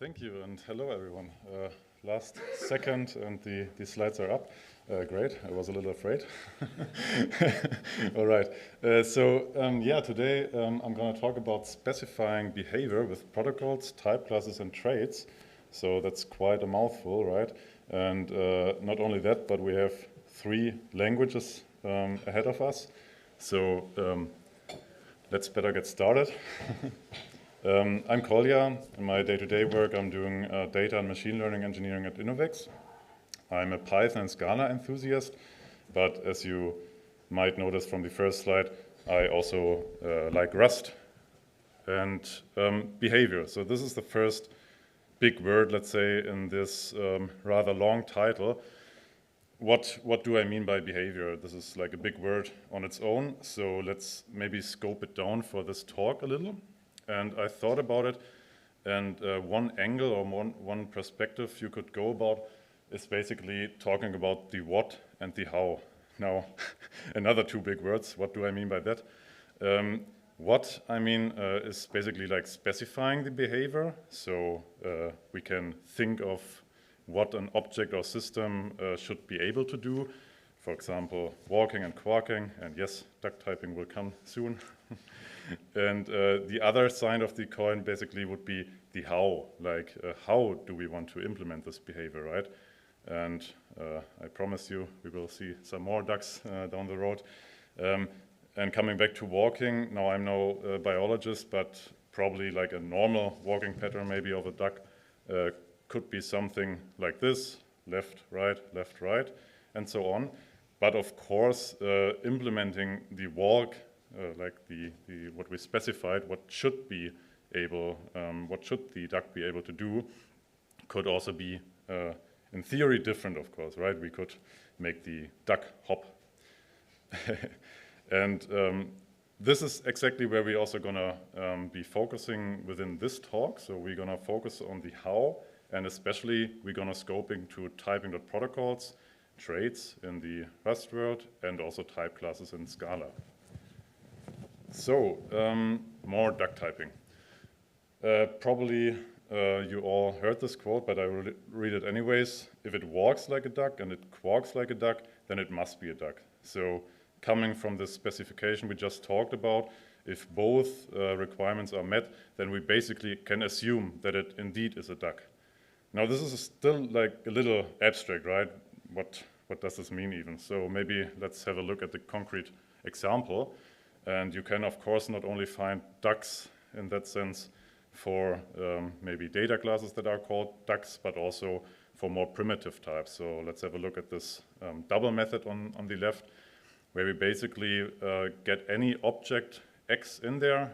Thank you, and hello everyone. Last second, and the slides are up. Great, I was a little afraid. All right, today I'm going to talk about specifying behavior with protocols, type classes, and traits. So that's quite a mouthful, right? And not only that, but we have 3 languages ahead of us. So let's better get started. I'm Kolja. In my day-to-day work, I'm doing data and machine learning engineering at Innovex. I'm a Python and Scala enthusiast, but as you might notice from the first slide, I also like Rust and behavior. So this is the first big word, let's say, in this rather long title. What do I mean by behavior? This is like a big word on its own, so let's maybe scope it down for this talk a little. And I thought about it, and one angle or one perspective you could go about is basically talking about the what and the how. Now, another 2 big words. What do I mean by that? What I mean is basically like specifying the behavior. So we can think of what an object or system should be able to do. For example, walking and quarking, and yes, duct typing will come soon. And the other side of the coin basically would be the how, like how do we want to implement this behavior, right? And I promise you we will see some more ducks down the road. And coming back to walking, now I'm no biologist, but probably like a normal walking pattern maybe of a duck could be something like this, left, right, and so on. But of course, implementing the walk, like what we specified, what should the duck be able to do, could also be, in theory, different, of course, right? We could make the duck hop. And this is exactly where we're also gonna be focusing within this talk. So we're gonna focus on the how, and especially we're gonna scope into typing.Protocols, traits in the Rust world, and also type classes in Scala. So, more duct typing. Probably you all heard this quote, but I will read it anyways. If it walks like a duck and it quacks like a duck, then it must be a duck. So, coming from the specification we just talked about, if both requirements are met, then we basically can assume that it indeed is a duck. Now, this is still like a little abstract, right? What does this mean even? So maybe let's have a look at the concrete example. And you can, of course, not only find ducks in that sense for maybe data classes that are called ducks, but also for more primitive types. So let's have a look at this double method on the left, where we basically get any object x in there,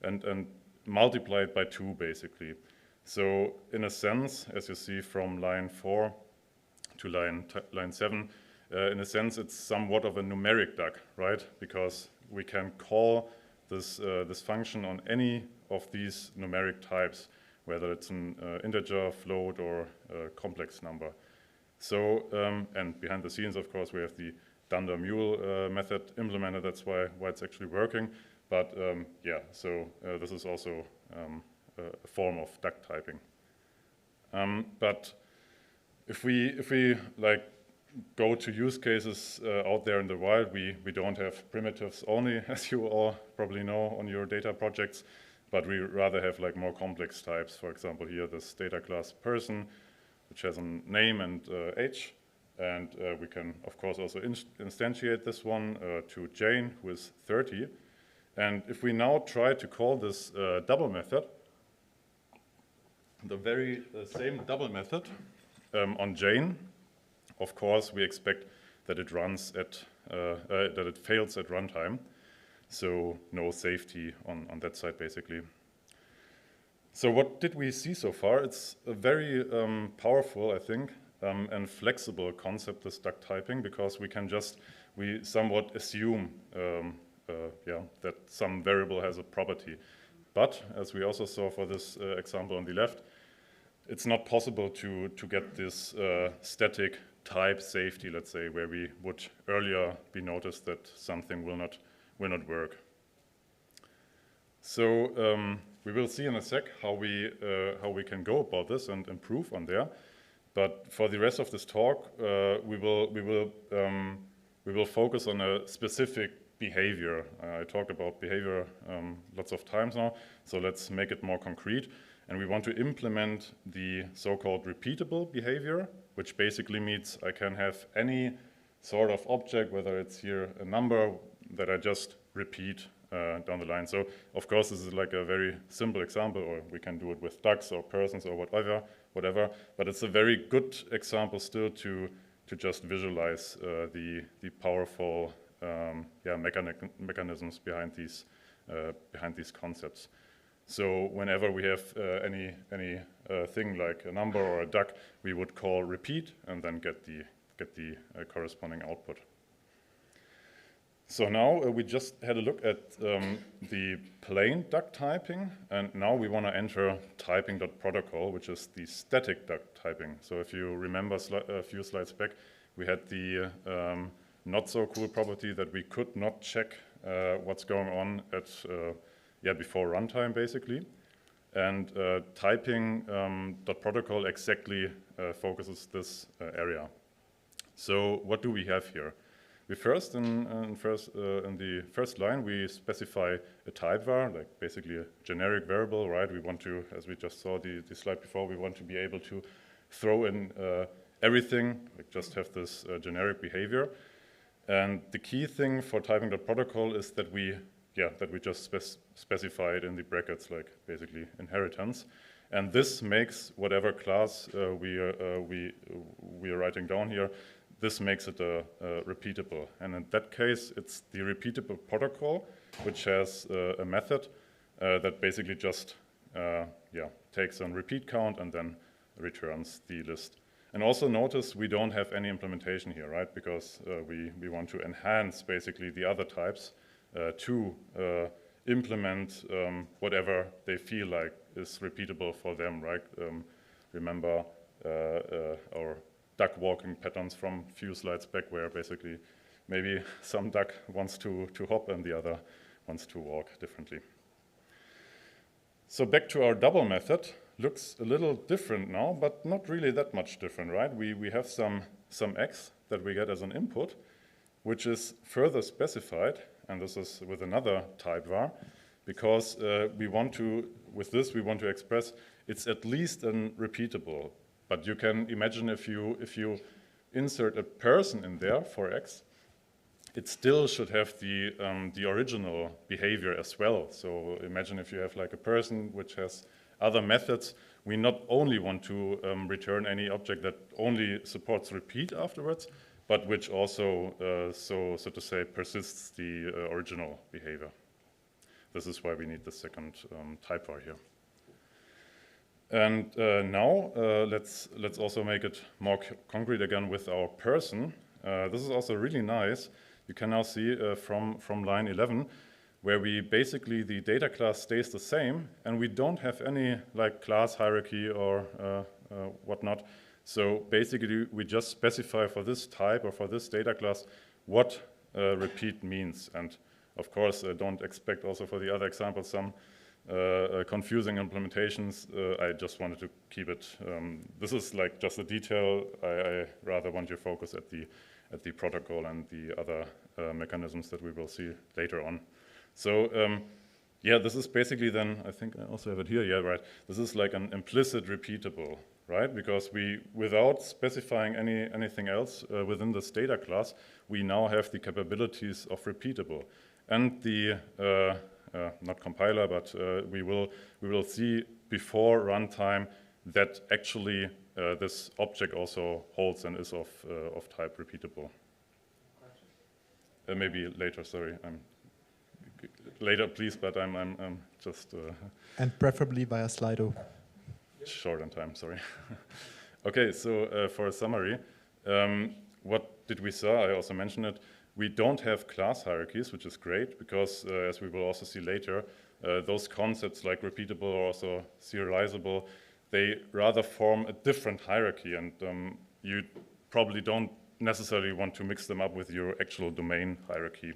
and multiply it by 2, basically. So in a sense, as you see from line 4 to line 7, in a sense, it's somewhat of a numeric duck, right? Because we can call this function on any of these numeric types, whether it's an integer, float, or complex number. So, and behind the scenes, of course, we have the dunder mule method implemented. That's why it's actually working. But yeah, so this is also a form of duct typing. But if we like go to use cases out there in the wild, we don't have primitives only, as you all probably know on your data projects, but we rather have like more complex types. For example, here this data class person, which has a name and age, and we can of course also instantiate this one to Jane, who is 30. And if we now try to call this double method, the very same double method on Jane, of course, we expect that it runs at that it fails at runtime, so no safety on that side, basically. So what did we see so far? It's a very powerful, I think, and flexible concept, this duct typing, because we somewhat assume that some variable has a property. But as we also saw for this example on the left, it's not possible to get this static type safety, let's say, where we would earlier be noticed that something will not work. So We will see in a sec how we can go about this and improve on there. But for the rest of this talk, we will focus on a specific behavior. I talked about behavior lots of times now, so let's make it more concrete. And we want to implement the so-called repeatable behavior, which basically means I can have any sort of object, whether it's here a number, that I just repeat down the line. So, of course, this is like a very simple example, or we can do it with ducks or persons or whatever. But it's a very good example still to just visualize the powerful mechanisms behind these concepts. So whenever we have any thing like a number or a duck, we would call repeat and then get the corresponding output. So now we just had a look at the plain duct typing, and now we want to enter typing.Protocol, which is the static duct typing. So if you remember a few slides back, we had the not so cool property that we could not check what's going on at before runtime, basically. And typing.Protocol exactly focuses this area. So what do we have here? We first, in the first line, we specify a type var, like basically a generic variable, right? We want to, as we just saw the slide before, we want to be able to throw in everything, like just have this generic behavior. And the key thing for typing.Protocol is that we just specify it in the brackets, like basically inheritance. And this makes whatever class we are writing down here, this makes it repeatable. And in that case, it's the repeatable protocol, which has a method that basically just takes a repeat count and then returns the list. And also notice we don't have any implementation here, right? Because we want to enhance basically the other types to implement whatever they feel like is repeatable for them, right? Remember our duck walking patterns from a few slides back, where basically maybe some duck wants to hop and the other wants to walk differently. So back to our double method. Looks a little different now, but not really that much different, right? We have some x that we get as an input, which is further specified, and this is with another type var, because with this we want to express it's at least an repeatable. But you can imagine if you insert a person in there for x, it still should have the original behavior as well. So imagine if you have like a person which has other methods. We not only want to return any object that only supports repeat afterwards, but which also, so to say, persists the original behavior. This is why we need the second type var here. And now let's also make it more concrete again with our person. This is also really nice. You can now see from line 11, where we basically, the data class stays the same, and we don't have any like class hierarchy or whatnot. So basically, we just specify for this type or for this data class what repeat means. And of course, don't expect also for the other examples some confusing implementations. I just wanted to keep it. This is like just a detail. I rather want you to focus at the protocol and the other mechanisms that we will see later on. So this is basically then, I think I also have it here, yeah, right. This is like an implicit repeatable, right? Because without specifying anything else within this data class, we now have the capabilities of repeatable. And the, not compiler, but we will see before runtime that actually this object also holds and is of type repeatable. Maybe later, sorry. Later, please, but I'm just... And preferably via Slido. Short on time, sorry. Okay, so for a summary, what did we saw? I also mentioned it. We don't have class hierarchies, which is great, because as we will also see later, those concepts like repeatable or also serializable, they rather form a different hierarchy, and you probably don't necessarily want to mix them up with your actual domain hierarchy.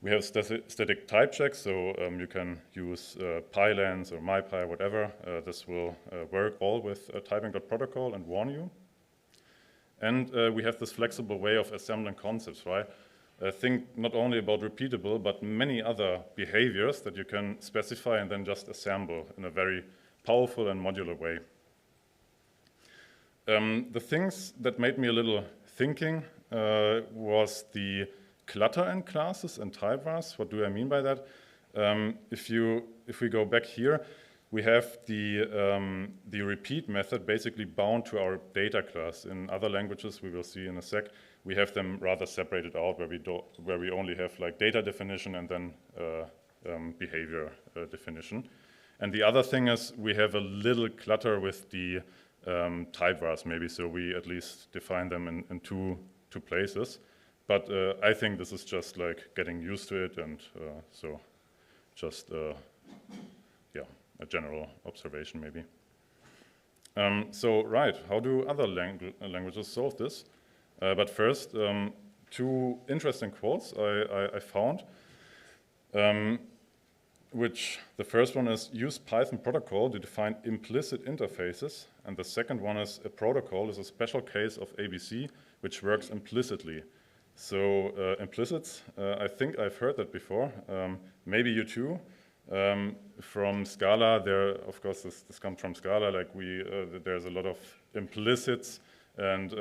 We have static type checks, so you can use PyLens or MyPy, whatever. This will work all with typing.Protocol and warn you. And we have this flexible way of assembling concepts, right? Think not only about repeatable, but many other behaviors that you can specify and then just assemble in a very powerful and modular way. The things that made me a little thinking was the clutter in classes and typevars. What do I mean by that? If we go back here, we have the repeat method basically bound to our data class. In other languages, we will see in a sec, we have them rather separated out, where we only have like data definition and then behavior definition. And the other thing is we have a little clutter with the typevars maybe, so we at least define them in two places. But I think this is just like getting used to it, and so just yeah, a general observation maybe. So right, how do other languages solve this? But first, two interesting quotes I found. Which the first one is, use Python protocol to define implicit interfaces, and the second one is, a protocol is a special case of ABC which works implicitly. So implicits, I think I've heard that before, maybe you too. From Scala, of course this comes from Scala, like there's a lot of implicits, and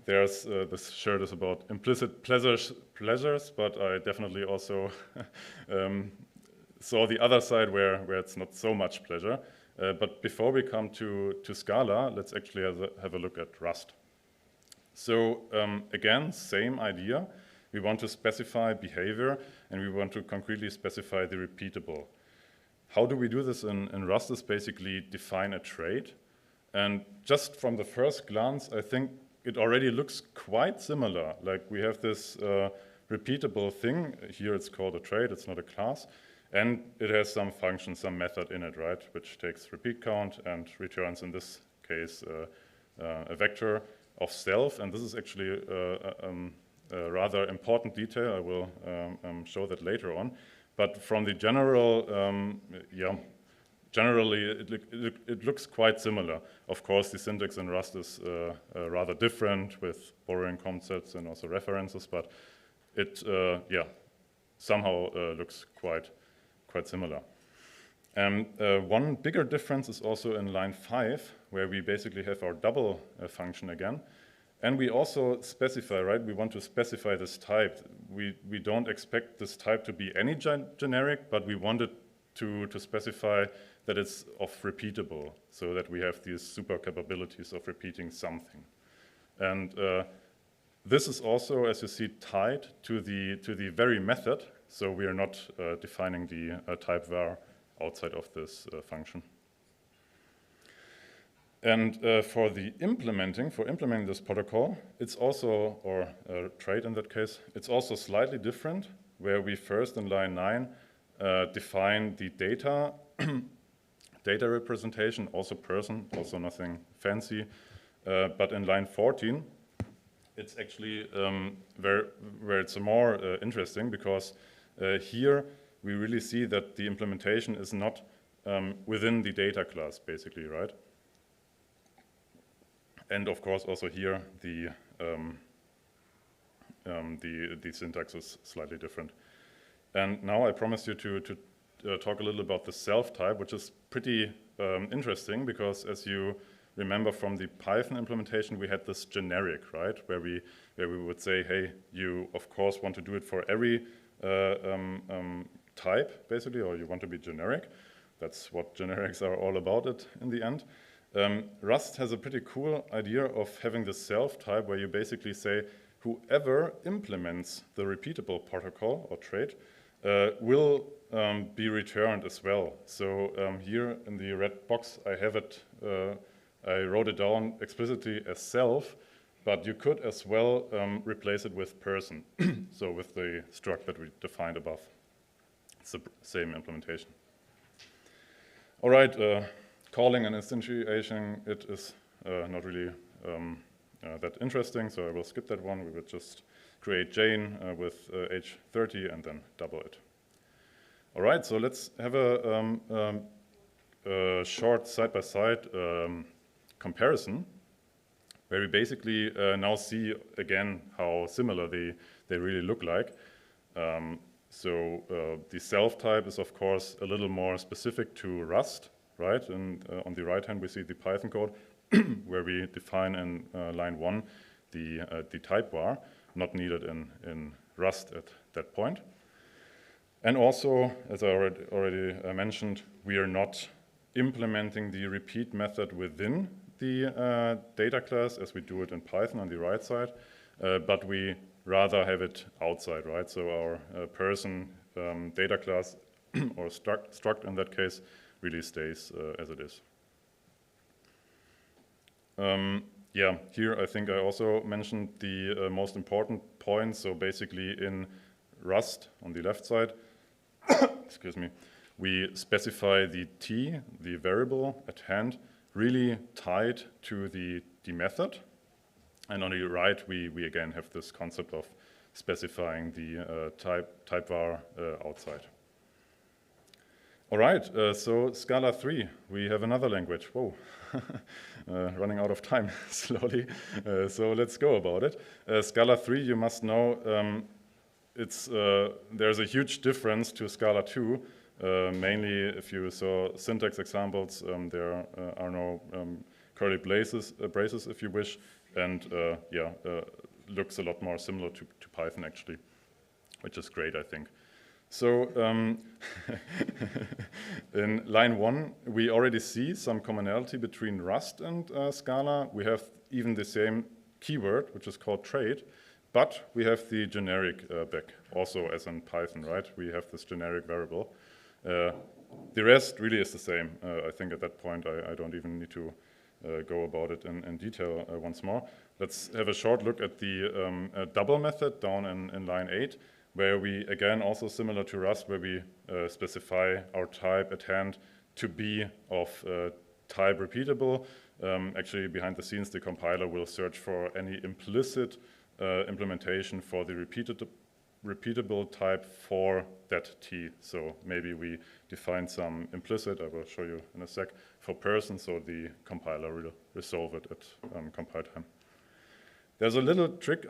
there's this shirt is about implicit pleasures, but I definitely also saw the other side where it's not so much pleasure. But before we come to Scala, let's actually have a look at Rust. So again, same idea. We want to specify behavior, and we want to concretely specify the repeatable. How do we do this in Rust is basically define a trait. And just from the first glance, I think it already looks quite similar. Like we have this repeatable thing. Here it's called a trait, it's not a class. And it has some function, some method in it, right, which takes repeat count and returns, in this case, a vector of self. And this is actually a rather important detail. I will show that later on. But from the general, generally it looks quite similar. Of course, the syntax in Rust is rather different with borrowing concepts and also references, but it, somehow looks quite similar. And one bigger difference is also in line 5, where we basically have our double function again. And we also specify, right? We want to specify this type. We don't expect this type to be any generic, but we want it to specify that it's of repeatable, so that we have these super capabilities of repeating something. And this is also, as you see, tied to the very method. So we are not defining the type var outside of this function. And for implementing this protocol, it's also, or trait in that case, it's also slightly different, where we first in line 9 define the data representation, also person, also nothing fancy. But in line 14, it's actually where it's more interesting, because here we really see that the implementation is not within the data class, basically, right? And of course, also here the syntax is slightly different. And now I promised you to talk a little about the self type, which is pretty interesting, because as you remember from the Python implementation, we had this generic, right, where we would say, hey, you of course want to do it for every type, basically, or you want to be generic. That's what generics are all about it in the end. Rust has a pretty cool idea of having the self type, where you basically say whoever implements the repeatable protocol or trait will be returned as well. So here in the red box, I have it, I wrote it down explicitly as self, but you could as well replace it with person, so with the struct that we defined above. It's the same implementation. All right, calling and instantiating it is not really that interesting, so I will skip that one. We will just create Jane with age 30 and then double it. All right, so let's have a short side-by-side comparison where we basically now see again how similar they really look like. So the self type is of course a little more specific to Rust, right? And on the right hand we see the Python code where we define in line 1 the type var, not needed in Rust at that point. And also, as I already mentioned, we are not implementing the repeat method within the data class as we do it in Python on the right side, but we rather have it outside, right? So our person data class or struct in that case really stays as it is. Yeah, here I think I also mentioned the most important point. So basically in Rust on the left side, excuse me, we specify the t, the variable at hand, really tied to the method. And on the right, we again have this concept of specifying the type var outside. All right, so Scala 3, we have another language. Whoa, running out of time slowly. So let's go about it. Scala 3, you must know, there's a huge difference to Scala 2. Mainly, if you saw syntax examples, there are no curly braces, if you wish, and looks a lot more similar to Python actually, which is great, I think. So in line 1, we already see some commonality between Rust and Scala. We have even the same keyword, which is called trait, but we have the generic back, also as in Python, right? We have this generic variable. The rest really is the same. I think at that point, I don't even need to go about it in detail once more. Let's have a short look at the double method down in line 8, where we, again, also similar to Rust, where we specify our type at hand to be of type repeatable. Actually, behind the scenes, the compiler will search for any implicit implementation for the repeatable type for that t. So maybe we define some implicit, I will show you in a sec, for person, so the compiler will resolve it at compile time. There's a little trick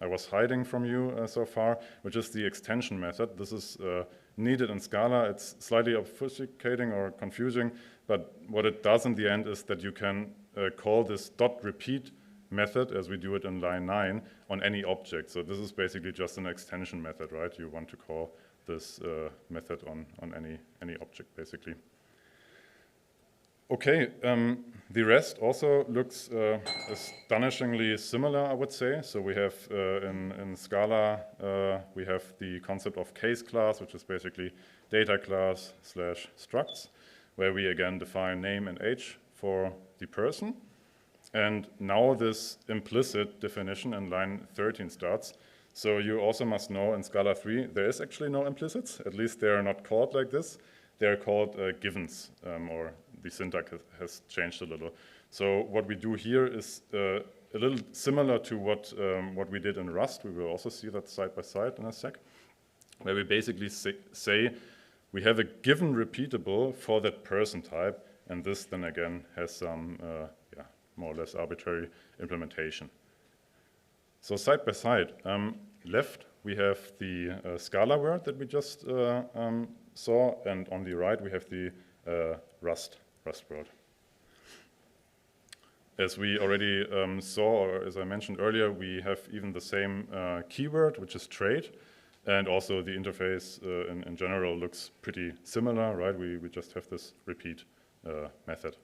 I was hiding from you so far, which is the extension method. This is needed in Scala. It's slightly obfuscating or confusing, but what it does in the end is that you can call this .repeat method, as we do it in line 9, on any object. So this is basically just an extension method, right? You want to call this method on any object, basically. Okay, the rest also looks astonishingly similar, I would say. So we have in Scala, we have the concept of case class, which is basically data class / structs, where we again define name and age for the person. And now this implicit definition in line 13 starts. So you also must know in Scala 3, there is actually no implicits. At least they are not called like this. They are called givens, or the syntax has changed a little. So what we do here is a little similar to what we did in Rust. We will also see that side by side in a sec, where we basically say we have a given repeatable for that person type, and this then again has some more or less arbitrary implementation. So side by side, left we have the Scala word that we just saw, and on the right we have the Rust word. As we already saw, or as I mentioned earlier, we have even the same keyword, which is trait, and also the interface in general looks pretty similar, right? We just have this repeat method.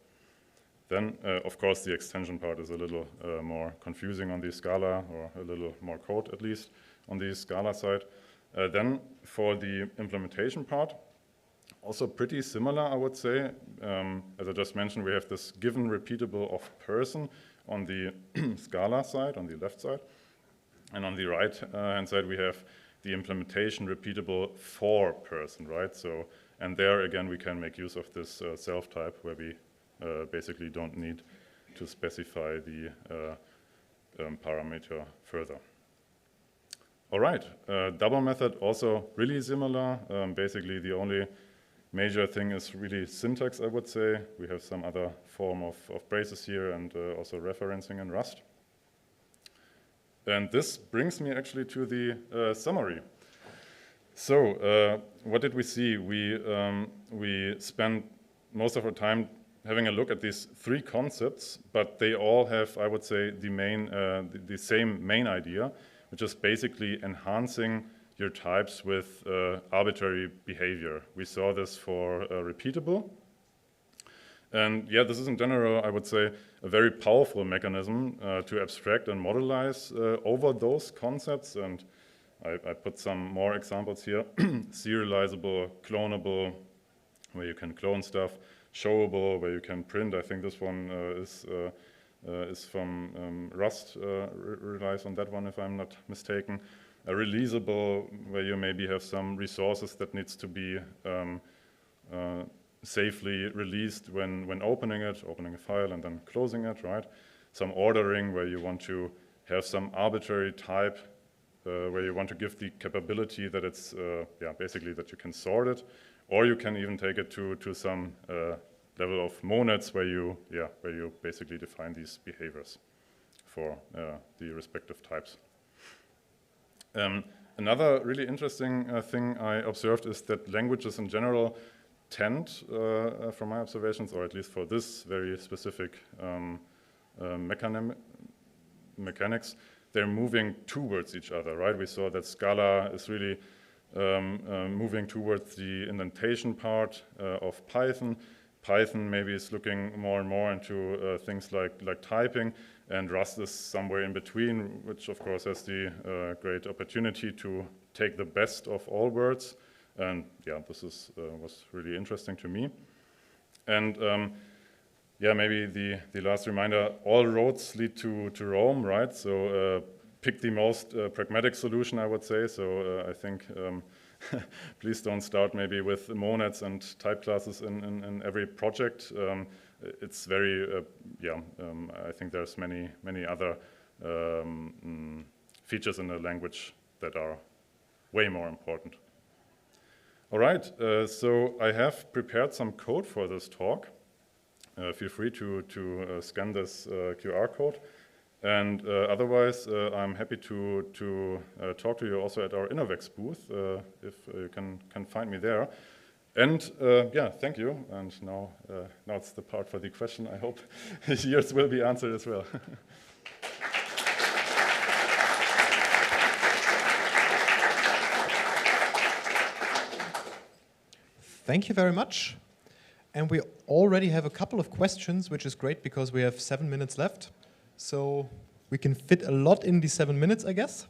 Then, of course, the extension part is a little more confusing on the Scala, or a little more code at least on the Scala side. Then for the implementation part, also pretty similar, I would say. As I just mentioned, we have this given repeatable of person on the Scala side, on the left side. And on the right hand side, we have the implementation repeatable for person, right? So, and there again, we can make use of this self type where we basically don't need to specify the parameter further. All right, double method also really similar. Basically, the only major thing is really syntax, I would say. We have some other form of braces here and also referencing in Rust. And this brings me actually to the summary. So what did we see? We spent most of our time having a look at these three concepts, but they all have, I would say, the same main idea, which is basically enhancing your types with arbitrary behavior. We saw this for Repeatable. And yeah, this is in general, I would say, a very powerful mechanism to abstract and modelize over those concepts. And I put some more examples here. Serializable, clonable, where you can clone stuff. Showable, where you can print. I think this one is from Rust, relies on that one if I'm not mistaken. Releasable, where you maybe have some resources that needs to be safely released when opening a file and then closing it, right? Some ordering, where you want to have some arbitrary type, where you want to give the capability that it's, basically that you can sort it, or you can even take it to some level of monads where you basically define these behaviors for the respective types. Another really interesting thing I observed is that languages in general tend, from my observations, or at least for this very specific mechanics, they're moving towards each other, right? We saw that Scala is really moving towards the indentation part of Python. Python maybe is looking more and more into things like typing, and Rust is somewhere in between, which of course has the great opportunity to take the best of all worlds. And yeah, this was really interesting to me. And maybe the last reminder, all roads lead to Rome, right? So pick the most pragmatic solution, I would say. So I think please don't start maybe with monads and type classes in every project. It's very, I think there's many other features in the language that are way more important. All right, so I have prepared some code for this talk. Feel free to scan this QR code. And otherwise, I'm happy to talk to you also at our Innovex booth, if you can find me there. And thank you. And now it's the part for the question. I hope yours will be answered as well. Thank you very much. And we already have a couple of questions, which is great because we have 7 minutes left. So we can fit a lot in the 7 minutes, I guess.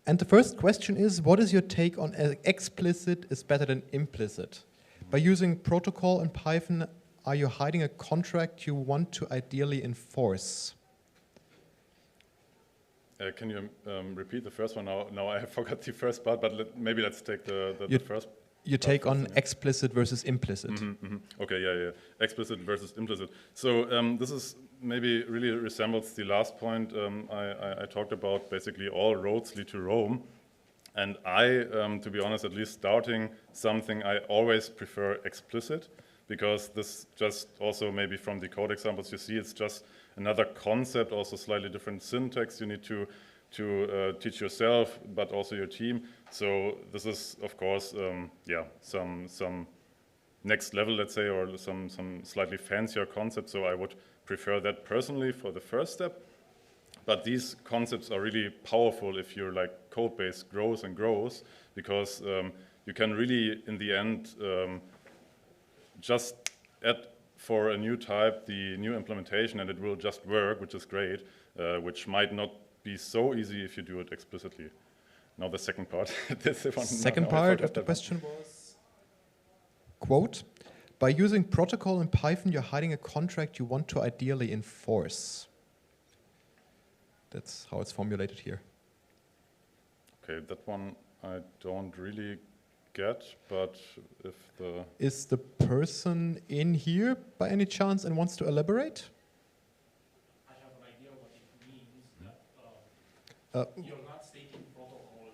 And the first question is, what is your take on explicit is better than implicit? By using protocol in Python, are you hiding a contract you want to ideally enforce? Can you repeat the first one? Now I forgot the first part, but maybe let's take the first. You take on explicit versus implicit. Okay, explicit versus implicit. So this is maybe really resembles the last point I talked about. Basically, all roads lead to Rome. And I, to be honest, at least starting something, I always prefer explicit, because this just also maybe from the code examples you see, it's just another concept, also slightly different syntax you need to teach yourself, but also your team. So this is, of course, some next level, let's say, or some slightly fancier concept. So I would prefer that personally for the first step. But these concepts are really powerful if your code base grows and grows, because you can really, in the end, just add for a new type the new implementation, and it will just work, which is great, which might not be so easy if you do it explicitly. Now the second part. Second part of the question was, quote, by using protocol in Python, you're hiding a contract you want to ideally enforce. That's how it's formulated here. Okay, that one I don't really get, but if the... Is the person in here by any chance and wants to elaborate? You're not stating protocol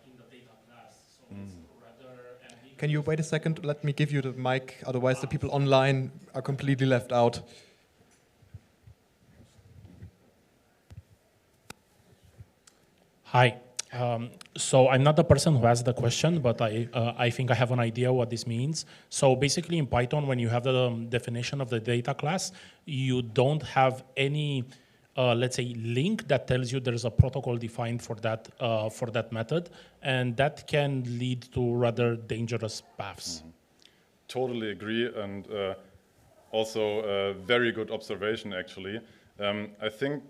in the data class, so it's rather ambiguous. Can you wait a second? Let me give you the mic, otherwise the people online are completely left out. Hi. So I'm not the person who asked the question, but I think I have an idea what this means. So basically in Python, when you have the definition of the data class, you don't have any, let's say, link that tells you there's a protocol defined for that method, and that can lead to rather dangerous paths. Totally agree, and also a very good observation, actually. I think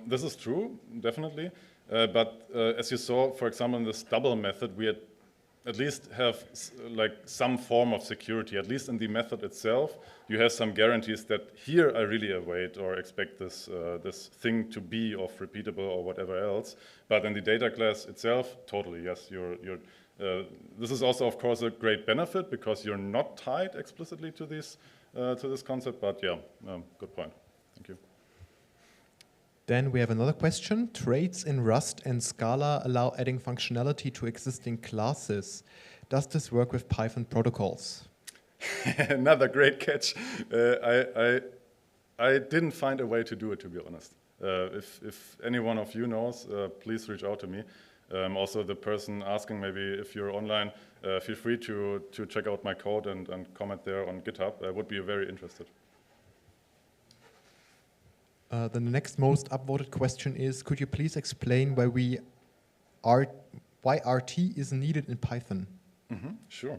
this is true, definitely. But as you saw, for example, in this double method, we at least have like some form of security. At least in the method itself, you have some guarantees that here I really await or expect this this thing to be of repeatable or whatever else. But in the data class itself, totally yes. This is also, of course, a great benefit because you're not tied explicitly to this concept. But yeah, good point. Thank you. Then we have another question. Traits in Rust and Scala allow adding functionality to existing classes. Does this work with Python protocols? Another great catch. I didn't find a way to do it, to be honest. If any one of you knows, please reach out to me. Also, the person asking, maybe if you're online, feel free to check out my code and comment there on GitHub. I would be very interested. Then the next most upvoted question is, could you please explain why RT is needed in Python? Sure.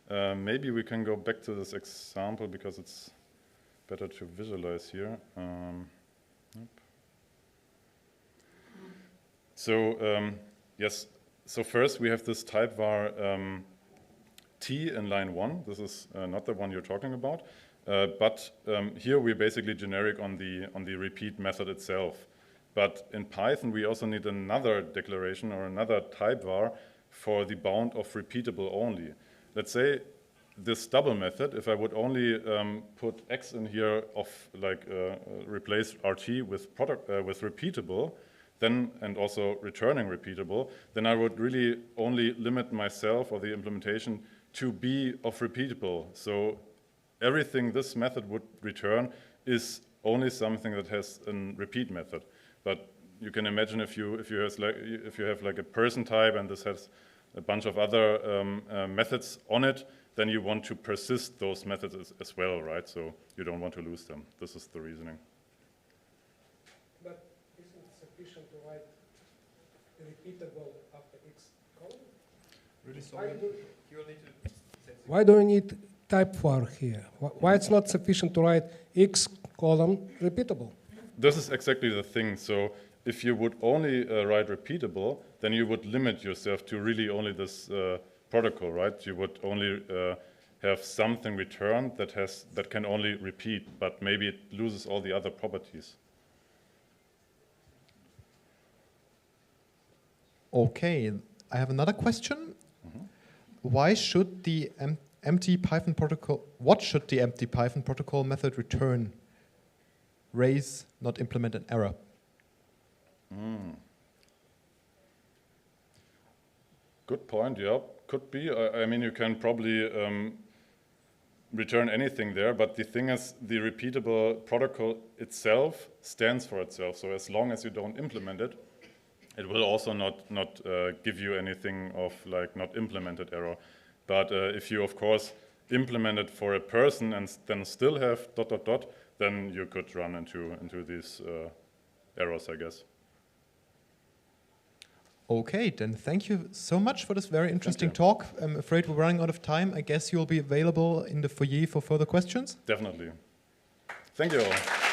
Maybe we can go back to this example because it's better to visualize here. So yes, so first we have this type var t in line 1. This is not the one you're talking about. But here we're basically generic on the repeat method itself. But in Python, we also need another declaration or another type var for the bound of repeatable only. Let's say this double method, if I would only put x in here of like replace rt with repeatable, then and also returning repeatable, then I would really only limit myself or the implementation to be of repeatable. So everything this method would return is only something that has a repeat method. But you can imagine if you have like a person type and this has a bunch of other methods on it, then you want to persist those methods as well, right? So you don't want to lose them. This is the reasoning. But isn't it sufficient to write repeatable after x column? Really sorry. Why do we need type var here? Why it's not sufficient to write x column repeatable? This is exactly the thing. So if you would only write repeatable, then you would limit yourself to really only this protocol, right? You would only have something returned that can only repeat, but maybe it loses all the other properties. Okay, I have another question. Why should the empty Python protocol? What should the empty Python protocol method return? Raise, not implement an error. Good point. Yeah, could be. I mean, you can probably return anything there, but the thing is, the repeatable protocol itself stands for itself. So as long as you don't implement it, it will also not give you anything of like not implemented error. But if you, of course, implement it for a person and then still have ... then you could run into these errors, I guess. Okay, then thank you so much for this very interesting talk. I'm afraid we're running out of time. I guess you'll be available in the foyer for further questions. Definitely. Thank you all.